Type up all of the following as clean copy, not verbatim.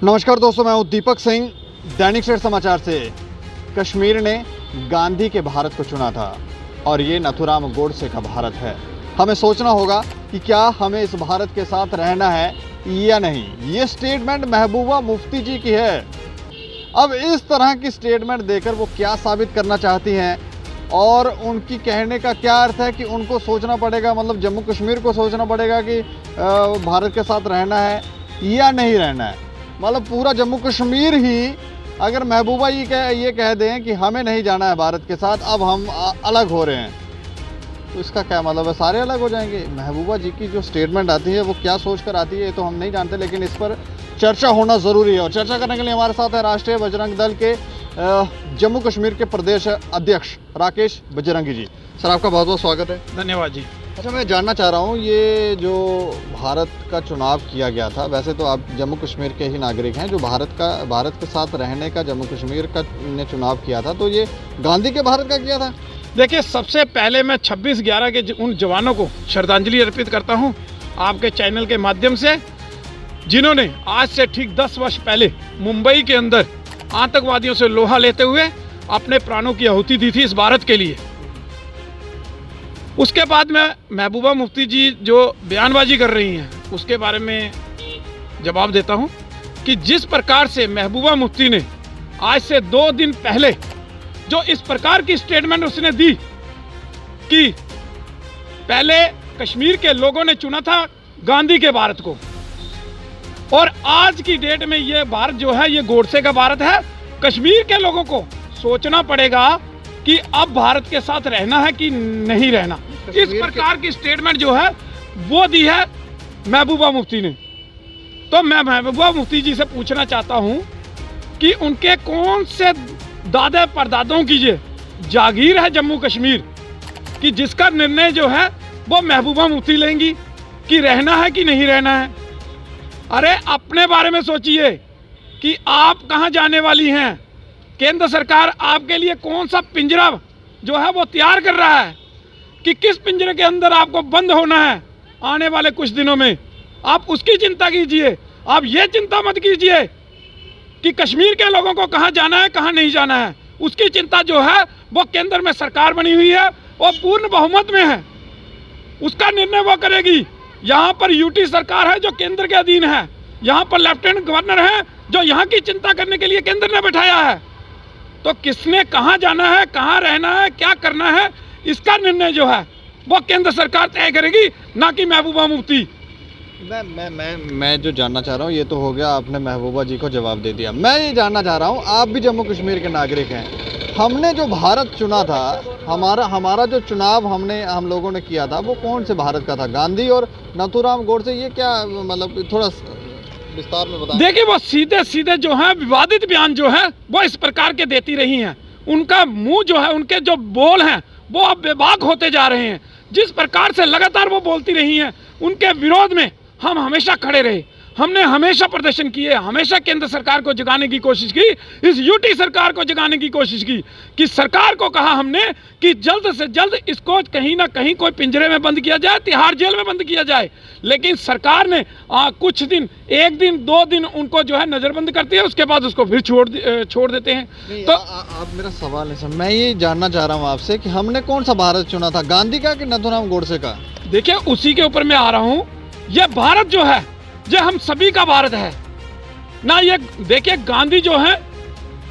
नमस्कार दोस्तों, मैं हूं दीपक सिंह। दैनिक सवेरा समाचार से। कश्मीर ने गांधी के भारत को चुना था और ये नथुराम गोडसे का भारत है। हमें सोचना होगा कि क्या हमें इस भारत के साथ रहना है या नहीं। ये स्टेटमेंट महबूबा मुफ्ती जी की है। अब इस तरह की स्टेटमेंट देकर वो क्या साबित करना चाहती हैं और उनकी कहने का क्या अर्थ है कि उनको सोचना पड़ेगा, मतलब जम्मू कश्मीर को सोचना पड़ेगा कि भारत के साथ रहना है या नहीं रहना है। मतलब पूरा जम्मू कश्मीर ही अगर महबूबा ये कह दें कि हमें नहीं जाना है भारत के साथ, अब हम अलग हो रहे हैं, तो इसका क्या मतलब है? सारे अलग हो जाएंगे। महबूबा जी की जो स्टेटमेंट आती है वो क्या सोचकर आती है ये तो हम नहीं जानते, लेकिन इस पर चर्चा होना ज़रूरी है। और चर्चा करने के लिए हमारे साथ है राष्ट्रीय बजरंग दल के जम्मू कश्मीर के प्रदेश अध्यक्ष राकेश बजरंगी जी। सर, आपका बहुत बहुत स्वागत है। धन्यवाद जी। अच्छा, मैं जानना चाह रहा हूँ, ये जो भारत का चुनाव किया गया था, वैसे तो आप जम्मू कश्मीर के ही नागरिक हैं, जो भारत के साथ रहने का जम्मू कश्मीर का ने चुनाव किया था, तो ये गांधी के भारत का किया था? देखिए, सबसे पहले मैं 26/11 के उन जवानों को श्रद्धांजलि अर्पित करता हूं आपके चैनल के माध्यम से, जिन्होंने आज से ठीक 10 वर्ष पहले मुंबई के अंदर आतंकवादियों से लोहा लेते हुए अपने प्राणों की आहुति दी थी इस भारत के लिए। उसके बाद में महबूबा मुफ्ती जी जो बयानबाजी कर रही हैं उसके बारे में जवाब देता हूं कि जिस प्रकार से महबूबा मुफ्ती ने आज से 2 दिन पहले जो इस प्रकार की स्टेटमेंट उसने दी कि पहले कश्मीर के लोगों ने चुना था गांधी के भारत को, और आज की डेट में ये भारत जो है ये गोडसे का भारत है। कश्मीर के लोगों को सोचना पड़ेगा कि अब भारत के साथ रहना है कि नहीं रहना। इस प्रकार की स्टेटमेंट जो है वो दी है महबूबा मुफ्ती ने। तो मैं महबूबा मुफ्ती जी से पूछना चाहता हूं कि उनके कौन से दादा परदादों की ये जागीर है जम्मू कश्मीर कि जिसका निर्णय जो है वो महबूबा मुफ्ती लेंगी कि रहना है कि नहीं रहना है। अरे अपने बारे में सोचिए कि आप कहां जाने वाली हैं। केंद्र सरकार आपके लिए कौन सा पिंजरा जो है वो तैयार कर रहा है कि किस पिंजरे के अंदर आपको बंद होना है आने वाले कुछ दिनों में। आप उसकी चिंता कीजिए। आप ये चिंता मत कीजिए कि कश्मीर के लोगों को कहां जाना है कहां नहीं जाना है। उसकी चिंता जो है वो केंद्र में सरकार बनी हुई है और पूर्ण बहुमत में है, उसका निर्णय वो करेगी। यहाँ पर यूटी सरकार है जो केंद्र के अधीन है, यहाँ पर लेफ्टिनेंट गवर्नर है जो यहाँ की चिंता करने के लिए केंद्र ने बैठाया है। तो किसने कहाँ जाना है, कहाँ रहना है, क्या करना है, इसका निर्णय जो है वो केंद्र सरकार तय करेगी, ना कि महबूबा मुफ्ती। मैं जो जानना चाह रहा हूँ, ये तो हो गया, आपने महबूबा जी को जवाब दे दिया। मैं ये जानना चाह रहा हूँ, आप भी जम्मू कश्मीर के नागरिक हैं, हमने जो भारत चुना था, हमारा जो चुनाव हम लोगों ने किया था वो कौन से भारत का था? गांधी और नथुराम गोडसे। ये क्या मतलब, थोड़ा विस्तार में बताएं। देखिए, वो सीधे सीधे जो है विवादित बयान जो है वो इस प्रकार के देती रही हैं। उनका मुंह जो है, उनके जो बोल हैं वो अब बेबाक होते जा रहे हैं। जिस प्रकार से लगातार वो बोलती रही हैं, उनके विरोध में हम हमेशा खड़े रहे। हमने हमेशा प्रदर्शन किए, हमेशा केंद्र सरकार को जगाने की कोशिश की, इस यूटी सरकार को जगाने की कोशिश की कि सरकार को कहा हमने कि जल्द से जल्द इसको कहीं ना कहीं कोई पिंजरे में बंद किया जाए, तिहाड़ जेल में बंद किया जाए। लेकिन सरकार ने कुछ दिन, 1 दिन 2 दिन उनको जो है नज़रबंद करती है, उसके बाद उसको फिर छोड़ देते हैं। तो आप मेरा सवाल है सर, मैं ये जानना चाह रहा हूँ आपसे कि हमने कौन सा भारत चुना था, गांधी का कि नथुराम गोडसे का? देखिए, उसी के ऊपर मैं आ रहा हूँ। ये भारत जो है ये हम सभी का भारत है ना। ये देखिए, गांधी जो है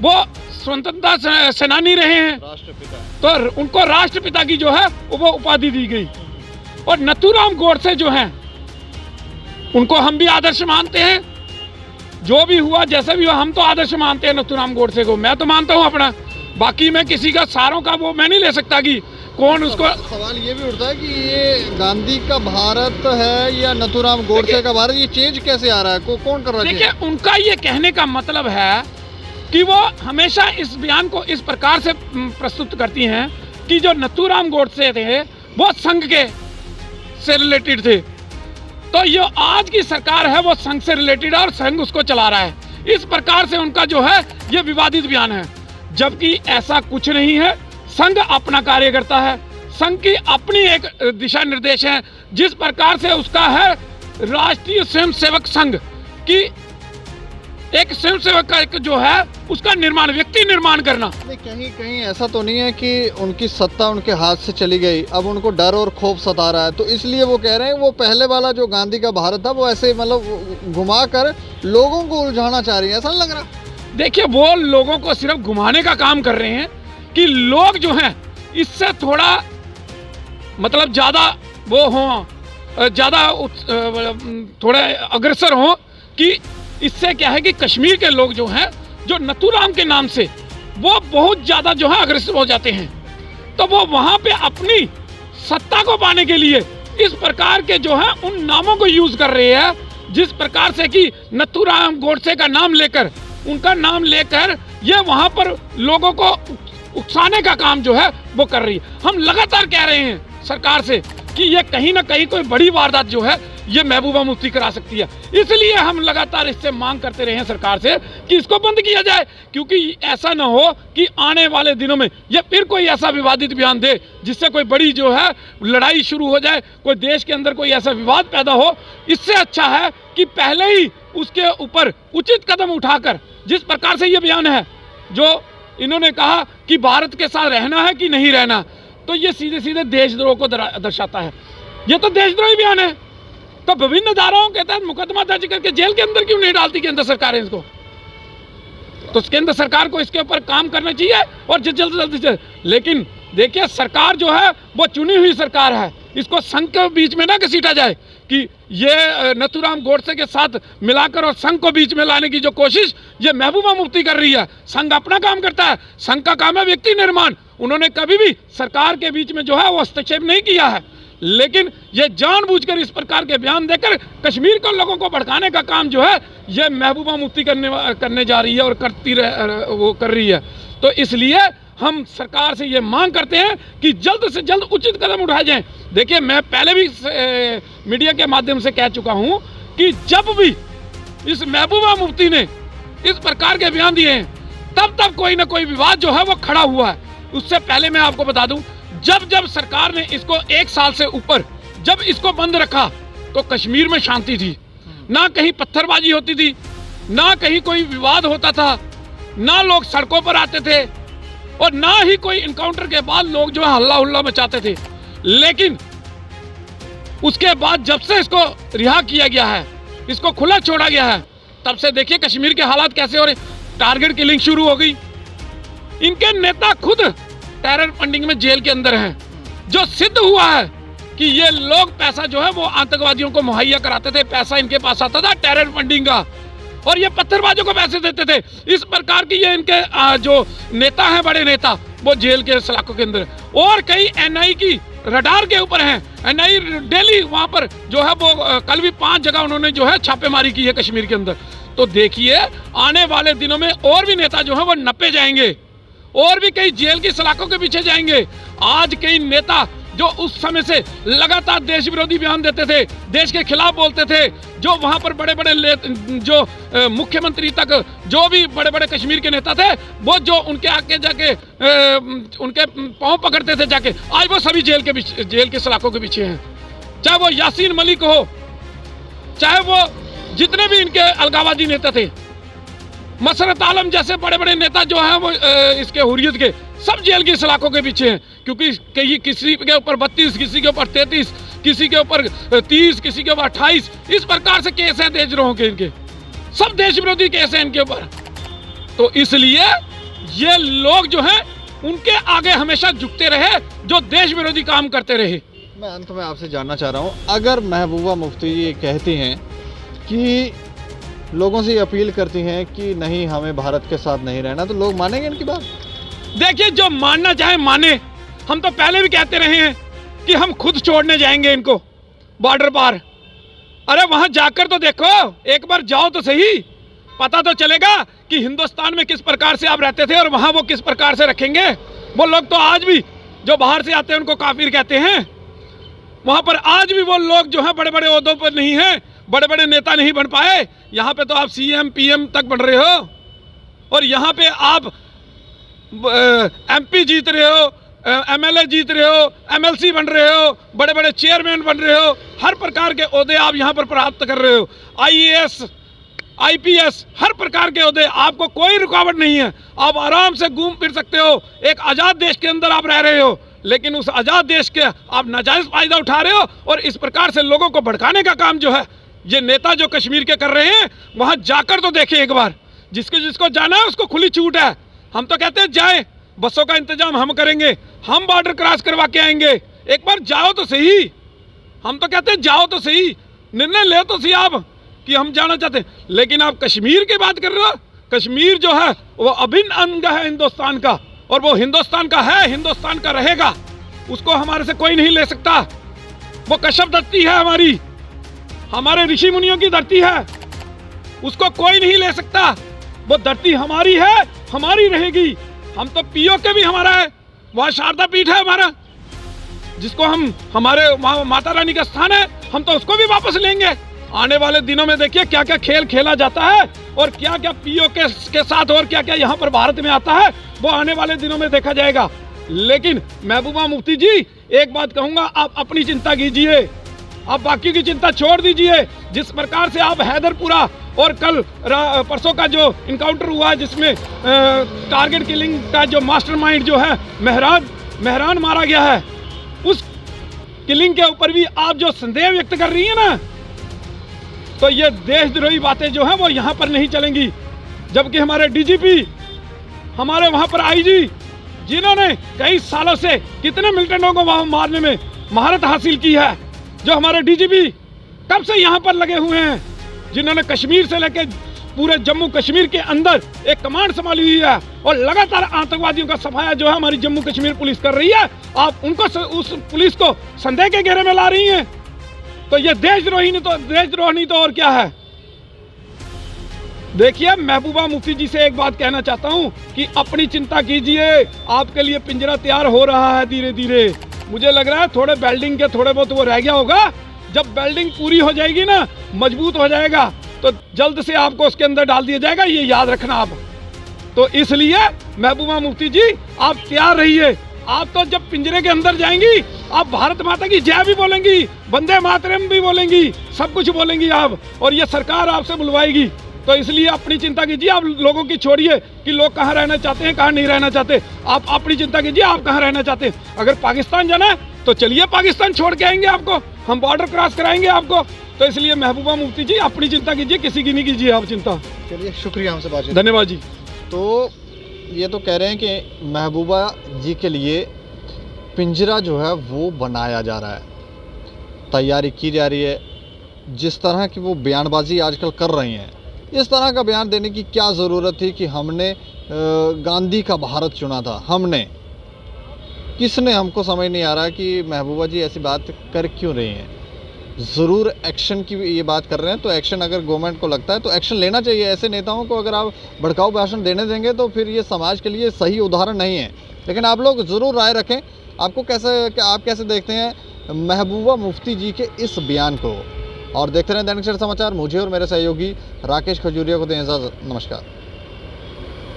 वो स्वतंत्रता सेनानी रहे हैं, राष्ट्रपिता, तो उनको राष्ट्रपिता की जो है वो उपाधि दी गई। और नथुराम गोडसे जो हैं उनको हम भी आदर्श मानते हैं। जो भी हुआ, जैसे भी हुआ, हम तो आदर्श मानते हैं नथुराम गोडसे को। मैं तो मानता हूँ अपना, बाकी मैं किसी का सारों का वो मैं नहीं ले सकता कि कौन उसको। सवाल ये भी उठता है कि ये गांधी का भारत है या नथुराम गोडसे का भारत, ये चेंज कैसे आ रहा है, कौन कर रहा है? देखिए, उनका ये कहने का मतलब है कि वो हमेशा इस बयान को इस प्रकार से प्रस्तुत करती हैं कि जो नथुराम गोडसे थे वो संघ के से रिलेटेड थे, तो ये आज की सरकार है वो संघ से रिलेटेड है और संघ उसको चला रहा है। इस प्रकार से उनका जो है ये विवादित बयान है, जबकि ऐसा कुछ नहीं है। संघ अपना कार्य करता है, संघ की अपनी एक दिशा निर्देश है। जिस प्रकार से उसका है राष्ट्रीय स्वयंसेवक संघ की एक स्वयंसेवक का एक जो है उसका निर्माण, व्यक्ति निर्माण करना। नहीं, कहीं कहीं ऐसा तो नहीं है कि उनकी सत्ता उनके हाथ से चली गई, अब उनको डर और खौफ सता रहा है, तो इसलिए वो कह रहे हैं वो पहले वाला जो गांधी का भारत था वो ऐसे मतलब घुमा कर लोगों को उलझाना चाह रही है, ऐसा नहीं लग रहा? देखिए, वो लोगों को सिर्फ घुमाने का काम कर रहे हैं कि लोग जो हैं इससे थोड़ा मतलब ज़्यादा वो हों, ज़्यादा थोड़ा अग्रसर हों कि इससे क्या है कि कश्मीर के लोग जो हैं, जो नथुराम के नाम से वो बहुत ज़्यादा जो है अग्रेसिव हो जाते हैं, तो वो वहाँ पे अपनी सत्ता को पाने के लिए इस प्रकार के जो है उन नामों को यूज कर रहे हैं, जिस प्रकार से कि नथुराम गोडसे का नाम लेकर, उनका नाम लेकर ये वहाँ पर लोगों को उकसाने का काम जो है वो कर रही है। हम लगातार कह रहे हैं सरकार से कि ये कहीं ना कहीं कोई बड़ी वारदात जो है ये महबूबा मुफ्ती करा सकती है, इसलिए हम लगातार इससे मांग करते रहे हैं सरकार से कि इसको बंद किया जाए, क्योंकि ऐसा ना हो कि आने वाले दिनों में ये फिर कोई ऐसा विवादित बयान दे जिससे कोई बड़ी जो है लड़ाई शुरू हो जाए, कोई देश के अंदर कोई ऐसा विवाद पैदा हो। इससे अच्छा है कि पहले ही उसके ऊपर उचित कदम उठाकर, जिस प्रकार से ये बयान है जो इन्होंने कहा कि भारत के साथ रहना है कि नहीं रहना, तो ये सीधे सीधे देशद्रोह को दर्शाता है, ये तो देशद्रोही बयान है। तो विभिन्न धाराओं के तहत मुकदमा दर्ज करके जेल के अंदर क्यों नहीं डालती केंद्र सरकार है इसको? तो केंद्र सरकार को इसके ऊपर काम करना चाहिए और जल्द से। लेकिन देखिए, सरकार जो है वो चुनी हुई सरकार है, इसको संघ के बीच में ना घसीटा जाए कि ये नथुराम गोडसे के साथ मिलाकर और संघ को बीच में लाने की जो कोशिश ये महबूबा मुफ्ती कर रही है। संघ अपना काम करता है, संघ का काम है व्यक्ति निर्माण, उन्होंने कभी भी सरकार के बीच में जो है वो हस्तक्षेप नहीं किया है, लेकिन ये जानबूझकर इस प्रकार के बयान देकर कश्मीर के लोगों को भड़काने का काम जो है ये महबूबा मुफ्ती करने जा रही है और कर रही है। तो इसलिए हम सरकार से ये मांग करते हैं कि जल्द से जल्द उचित कदम उठाए जाएं। देखिए, मैं पहले भी मीडिया के माध्यम से कह चुका हूं कि जब भी इस महबूबा मुफ्ती ने इस प्रकार के बयान दिए हैं तब कोई ना कोई विवाद जो है वो खड़ा हुआ है। उससे पहले मैं आपको बता दूं, जब सरकार ने इसको 1 साल से ऊपर जब इसको बंद रखा तो कश्मीर में शांति थी, ना कहीं पत्थरबाजी होती थी, ना कहीं कोई विवाद होता था, ना लोग सड़कों पर आते थे और ना ही कोई इनकाउंटर के बाद लोग जो है हल्ला हुल्ला मचाते थे। लेकिन उसके बाद जब से इसको रिहा किया गया है, इसको खुला छोड़ा गया है, तब से देखिए कश्मीर के हालात कैसे हो रहे। टारगेट किलिंग शुरू हो गई, इनके नेता खुद टेरर फंडिंग में जेल के अंदर हैं, जो सिद्ध हुआ है कि ये लोग पैसा जो है वो आतंकवादियों को मुहैया कराते थे, पैसा इनके पास आता था टेरर फंडिंग का, और ये पत्थरबाजों को पैसे देते थे। इस प्रकार की ये इनके जो नेता हैं, बड़े नेता, वो जेल के सलाखों के अंदर, और कई एनआई की रडार के ऊपर हैं। एनआई डेली वहां पर जो है वो कल भी 5 जगह उन्होंने जो है छापेमारी की है कश्मीर के अंदर। तो देखिए, आने वाले दिनों में और भी नेता जो है वो नपे जाएंगे और भी कई जेल की सलाखों के पीछे जाएंगे। आज कई नेता जो उस समय से लगातार देश विरोधी बयान देते थे, देश के खिलाफ बोलते थे, जो वहां पर बड़े बड़े जो मुख्यमंत्री तक जो भी बड़े बड़े कश्मीर के नेता थे, वो जो उनके आगे जाके उनके पांव पकड़ते थे जाके, आज वो सभी जेल के सलाखों के पीछे हैं। चाहे वो यासीन मलिक हो, चाहे वो जितने भी इनके अलगाववादी नेता थे, मसरत आलम जैसे बड़े बड़े नेता जो हैं वो इसके हुर्रियत के, सब जेल की सलाखों के पीछे हैं, क्योंकि किसी के ऊपर 32, किसी के ऊपर 33, किसी के ऊपर 30, किसी के ऊपर 28, इस प्रकार से केस हैं देशद्रोह के, इनके सब देश विरोधी केस हैं इनके ऊपर। तो इसलिए ये लोग जो हैं उनके आगे हमेशा झुकते रहे, जो देश विरोधी काम करते रहे। मैं अंत में आपसे जानना चाह रहा हूँ, अगर महबूबा मुफ्ती ये कहती हैं कि लोगों से अपील करती हैं कि नहीं हमें भारत के साथ नहीं रहना, तो लोग मानेंगे इनकी बात? देखिए, जो मानना चाहे माने, हम तो पहले भी कहते रहे हैं कि हम खुद छोड़ने जाएंगे इनको बॉर्डर पार। अरे वहां जाकर तो देखो, एक बार जाओ तो सही, पता तो चलेगा कि हिंदुस्तान में किस प्रकार से आप रहते थे और वहां वो किस प्रकार से रखेंगे। वो लोग तो आज भी जो बाहर से आते हैं उनको काफिर कहते हैं, वहां पर आज भी वो लोग जो है बड़े बड़े ओहदों पर नहीं है, बड़े बड़े नेता नहीं बन पाए। यहाँ पे तो आप सीएम पीएम तक बन रहे हो, और यहाँ पे आप एमपी जीत रहे हो, एमएलए जीत रहे हो, एमएलसी बन रहे हो, बड़े बड़े चेयरमैन बन रहे हो, हर प्रकार के ओहदे आप यहाँ पर प्राप्त कर रहे हो। आईएएस आईपीएस, हर प्रकार के ओहदे, आपको कोई रुकावट नहीं है। आप आराम से घूम फिर सकते हो। एक आज़ाद देश के अंदर आप रह रहे हो, लेकिन उस आज़ाद देश के आप नाजायज़ फ़ायदा उठा रहे हो और इस प्रकार से लोगों को भड़काने का काम जो है ये नेता जो कश्मीर के कर रहे हैं, वहाँ जाकर तो देखें एक बार। जिसको जाना है उसको खुली छूट है। हम तो कहते हैं जाएं, बसों का इंतजाम हम करेंगे, हम बॉर्डर क्रॉस करवा के आएंगे। एक बार जाओ तो सही। हम तो कहते हैं जाओ तो सही, निर्णय ले तो सही आप कि हम जाना चाहते हैं। लेकिन आप कश्मीर की बात कर रहे हो। कश्मीर जो है वो अभिन्न अंग है हिंदुस्तान का, और वो हिंदुस्तान का है, हिंदुस्तान का रहेगा। उसको हमारे से कोई नहीं ले सकता। वो कश्यप धरती है हमारी, हमारे ऋषि मुनियों की धरती है, उसको कोई नहीं ले सकता। वो धरती हमारी है, हमारी रहेगी। हम तो पीओके भी हमारा है, वहाँ शारदा पीठ है हमारा, जिसको हम हमारे माता रानी का स्थान है, हम तो उसको भी वापस लेंगे। आने वाले दिनों में देखिए क्या क्या खेल खेला जाता है और क्या क्या पीओके के साथ और क्या क्या यहाँ पर भारत में आता है, वो आने वाले दिनों में देखा जाएगा। लेकिन महबूबा मुफ्ती जी, एक बात कहूँगा, आप अपनी चिंता कीजिए, आप बाकी की चिंता छोड़ दीजिए। जिस प्रकार से आप हैदरपुरा और कल परसों का जो इनकाउंटर हुआ है, जिसमें टारगेट किलिंग का जो मास्टरमाइंड जो है मेहरान मारा गया है, उस किलिंग के ऊपर भी आप जो संदेह व्यक्त कर रही है ना, तो ये देशद्रोही बातें जो हैं वो यहाँ पर नहीं चलेंगी। जबकि हमारे डीजीपी, हमारे वहाँ पर आईजी, जिन्होंने कई सालों से कितने मिलिटेंटों को वहाँ मारने में महारत हासिल की है, जो हमारे डीजीपी कब से यहाँ पर लगे हुए हैं, जिन्होंने कश्मीर से लेकर पूरे जम्मू कश्मीर के अंदर एक कमांड संभाली हुई है और लगातार आतंकवादियों का सफाया जो है हमारी जम्मू कश्मीर पुलिस कर रही है, आप उनको उस पुलिस को संदेह के घेरे में ला रही हैं। तो ये देशद्रोही नहीं तो और क्या है। देखिए, महबूबा मुफ्ती जी से एक बात कहना चाहता हूं कि अपनी चिंता कीजिए, आपके लिए पिंजरा तैयार हो रहा है धीरे धीरे। मुझे लग रहा है थोड़े वेल्डिंग के थोड़े बहुत वो रह गया होगा। जब वेल्डिंग पूरी हो जाएगी ना, मजबूत हो जाएगा, तो जल्द से आपको उसके अंदर डाल दिया जाएगा, ये याद रखना आप। तो इसलिए महबूबा मुफ्ती जी, आप तैयार रहिए। आप तो जब पिंजरे के अंदर जाएंगी, आप भारत माता की जय भी बोलेंगी, वंदे मातरम भी बोलेंगी, सब कुछ बोलेंगी आप, और ये सरकार आपसे बुलवाएगी। तो इसलिए अपनी चिंता कीजिए, आप लोगों की छोड़िए कि लोग कहाँ रहना चाहते हैं, कहाँ नहीं रहना चाहते। आप अपनी चिंता कीजिए, आप कहाँ रहना चाहते हैं। अगर पाकिस्तान जाना है तो चलिए, पाकिस्तान छोड़ के आएंगे आपको, हम बॉर्डर क्रॉस कराएंगे आपको। तो इसलिए महबूबा मुफ्ती जी, अपनी चिंता कीजिए, किसी की नहीं कीजिए आप चिंता। चलिए, शुक्रिया हमसे बात। धन्यवाद जी। तो ये तो कह रहे हैं कि महबूबा जी के लिए पिंजरा जो है वो बनाया जा रहा है, तैयारी की जा रही है। जिस तरह की वो बयानबाजी आजकल कर रही हैं, इस तरह का बयान देने की क्या ज़रूरत थी कि हमने गांधी का भारत चुना था। हमने किसने, हमको समझ नहीं आ रहा कि महबूबा जी ऐसी बात कर क्यों रही हैं। ज़रूर एक्शन की ये बात कर रहे हैं, तो एक्शन अगर गवर्नमेंट को लगता है तो एक्शन लेना चाहिए। ऐसे नेताओं को अगर आप भड़काऊ भाषण देने देंगे तो फिर ये समाज के लिए सही उदाहरण नहीं है। लेकिन आप लोग ज़रूर राय रखें, आप कैसे देखते हैं महबूबा मुफ्ती जी के इस बयान को। और देखते रहें दैनिक सवेरा समाचार। मुझे और मेरे सहयोगी राकेश खजूरिया को दें इजाज़त। नमस्कार।